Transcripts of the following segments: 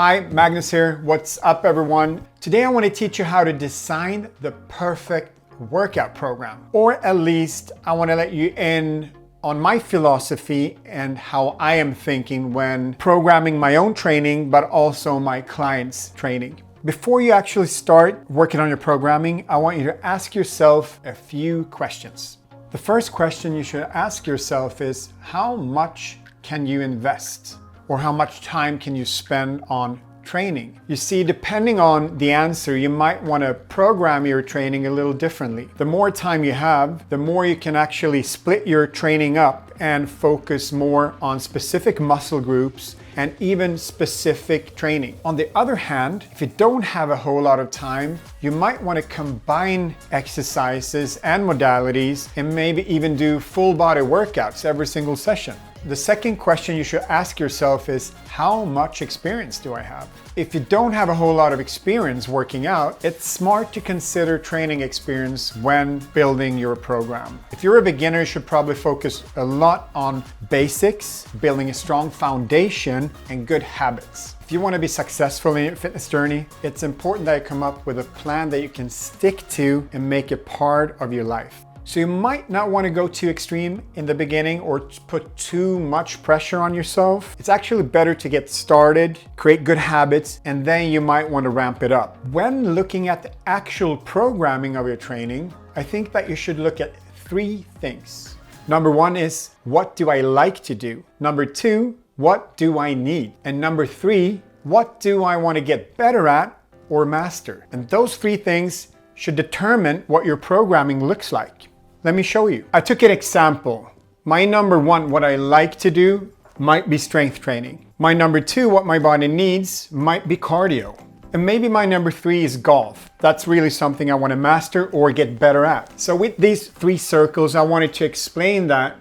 Hi, Magnus here. What's up, everyone? Today I want to teach you how to design the perfect workout program. Or at least I want to let you in on my philosophy and how I am thinking when programming my own training, but also my clients' training. Before you actually start working on your programming, I want you to ask yourself a few questions. The first question you should ask yourself is, how much can you invest? Or how much time can you spend on training? You see, depending on the answer, you might want to program your training a little differently. The more time you have, the more you can actually split your training up and focus more on specific muscle groups and even specific training. On the other hand, if you don't have a whole lot of time, you might want to combine exercises and modalities and maybe even do full body workouts every single session. The second question you should ask yourself is, how much experience do I have? If you don't have a whole lot of experience working out, it's smart to consider training experience when building your program. If you're a beginner, you should probably focus a lot on basics, building a strong foundation, and good habits. If you want to be successful in your fitness journey, it's important that you come up with a plan that you can stick to and make it part of your life. So you might not want to go too extreme in the beginning or put too much pressure on yourself. It's actually better to get started, create good habits, and then you might want to ramp it up. When looking at the actual programming of your training, I think that you should look at three things. Number one is, what do I like to do? Number two, what do I need? And number three, what do I want to get better at or master? And those three things should determine what your programming looks like. Let me show you. I took an example. My number one, what I like to do, might be strength training. My number two, what my body needs, might be cardio. And maybe my number three is golf. That's really something I want to master or get better at. So with these three circles, I wanted to explain that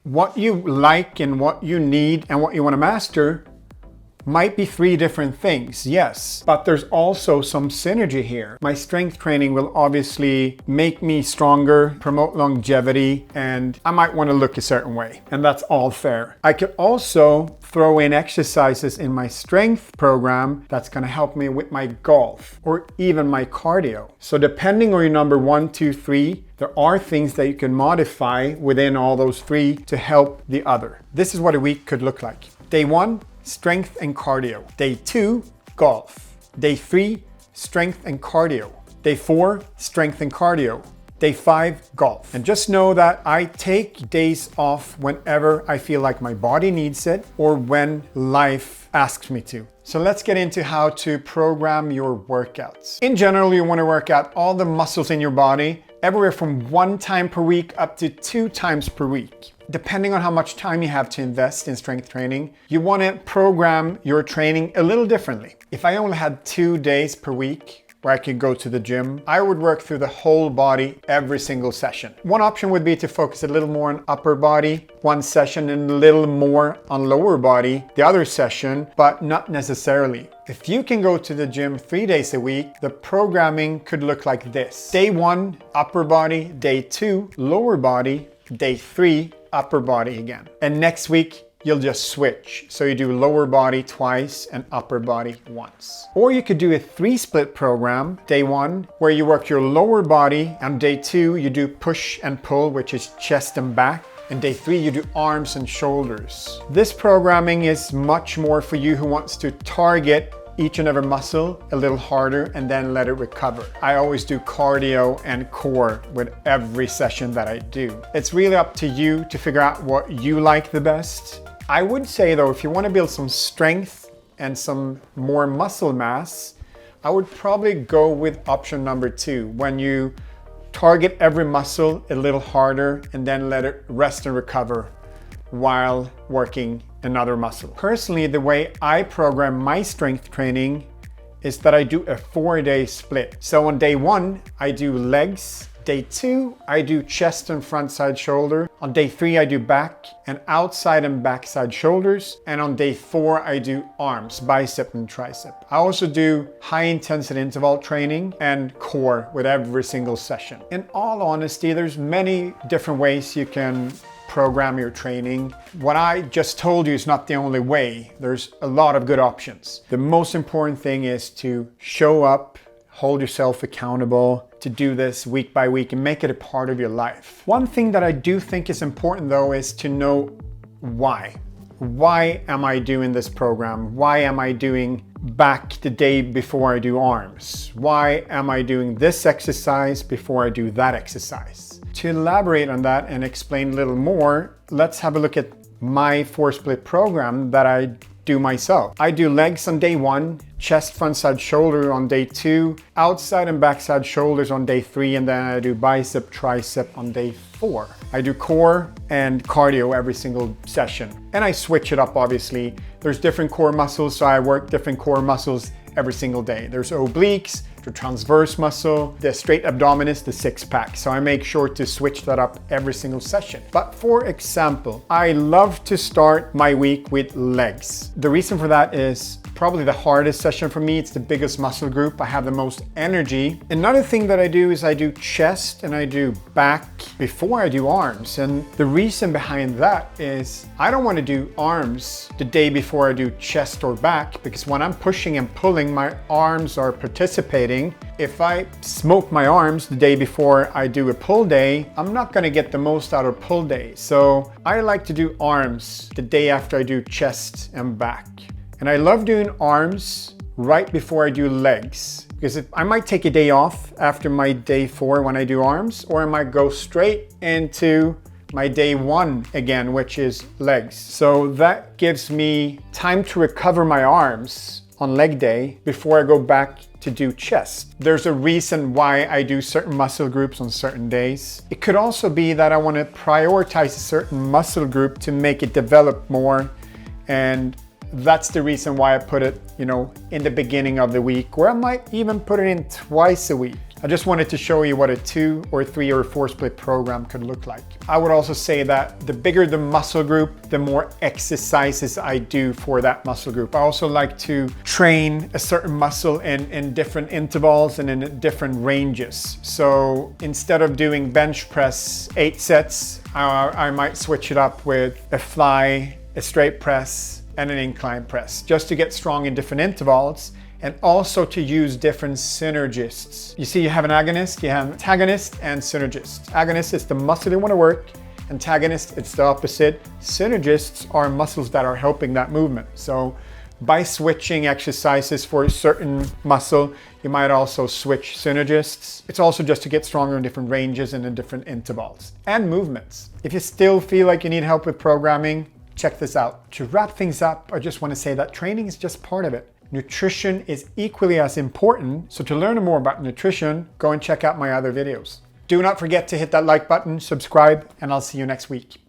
what you like and what you need and what you want to master might be three different things, yes, but there's also some synergy here. My strength training will obviously make me stronger, promote longevity, and I might want to look a certain way, and that's all fair. I could also throw in exercises in my strength program that's going to help me with my golf or even my cardio. So depending on your number 1, 2, 3, there are things that you can modify within all those three to help the other. This is what a week could look like. Day 1, strength and cardio. Day 2, golf. Day 3, strength and cardio. Day 4, strength and cardio. Day 5, golf. And just know that I take days off whenever I feel like my body needs it or when life asks me to. So let's get into how to program your workouts. In general, you want to work out all the muscles in your body, everywhere from 1 time per week up to 2 times per week. Depending on how much time you have to invest in strength training, you want to program your training a little differently. If I only had 2 days per week where I could go to the gym, I would work through the whole body every single session. One option would be to focus a little more on upper body, one session, and a little more on lower body, the other session, but not necessarily. If you can go to the gym 3 days a week, the programming could look like this. Day 1, upper body. Day 2, lower body. Day 3, upper body again. And next week, you'll just switch. So you do lower body twice and upper body once. Or you could do a 3-split program. Day 1, where you work your lower body. And day 2, you do push and pull, which is chest and back. And day 3, you do arms and shoulders. This programming is much more for you who wants to target each and every muscle a little harder and then let it recover. I always do cardio and core with every session that I do. It's really up to you to figure out what you like the best. I would say though, if you want to build some strength and some more muscle mass, I would probably go with option number 2, when you target every muscle a little harder and then let it rest and recover while working another muscle. Personally, the way I program my strength training is that I do a 4-day split. So on day 1, I do legs. Day 2, I do chest and front side shoulder. On day 3, I do back and outside and backside shoulders. And on day 4, I do arms, bicep and tricep. I also do high intensity interval training and core with every single session. In all honesty, there's many different ways you can program your training. What I just told you is not the only way. There's a lot of good options. The most important thing is to show up, hold yourself accountable, to do this week by week and make it a part of your life. One thing that I do think is important though is to know why. Why am I doing this program? Why am I doing back the day before I do arms? Why am I doing this exercise before I do that exercise? To elaborate on that and explain a little more, let's have a look at my 4-split program that I do myself. I do legs on day 1, chest, front side, shoulder on day 2, outside and backside shoulders on day 3, and then I do bicep, tricep on day 4. I do core and cardio every single session. And I switch it up, obviously. There's different core muscles, so I work different core muscles every single day. There's obliques, the transverse muscle, the straight abdominis, the 6-pack. So I make sure to switch that up every single session. But for example, I love to start my week with legs. The reason for that is probably the hardest session for me. It's the biggest muscle group. I have the most energy. Another thing that I do is I do chest and I do back before I do arms. And the reason behind that is I don't want to do arms the day before I do chest or back, because when I'm pushing and pulling, my arms are participating. If I smoke my arms the day before I do a pull day, I'm not going to get the most out of pull day. So I like to do arms the day after I do chest and back. And I love doing arms right before I do legs, because I might take a day off after my day 4 when I do arms, or I might go straight into my day 1 again, which is legs. So that gives me time to recover my arms on leg day before I go back to do chest. There's a reason why I do certain muscle groups on certain days. It could also be that I want to prioritize a certain muscle group to make it develop more, and that's the reason why I put it, in the beginning of the week, or I might even put it in twice a week. I just wanted to show you what a 2 or 3 or 4-split program could look like. I would also say that the bigger the muscle group, the more exercises I do for that muscle group. I also like to train a certain muscle in different intervals and in different ranges. So instead of doing bench press 8 sets, I might switch it up with a fly, a straight press, and an incline press, just to get strong in different intervals, and also to use different synergists. You see, you have an agonist, you have antagonist, and synergist. Agonist is the muscle you want to work. Antagonist, it's the opposite. Synergists are muscles that are helping that movement. So by switching exercises for a certain muscle, you might also switch synergists. It's also just to get stronger in different ranges and in different intervals and movements. If you still feel like you need help with programming, check this out. To wrap things up, I just want to say that training is just part of it. Nutrition is equally as important. So to learn more about nutrition, go and check out my other videos. Do not forget to hit that like button, subscribe, and I'll see you next week.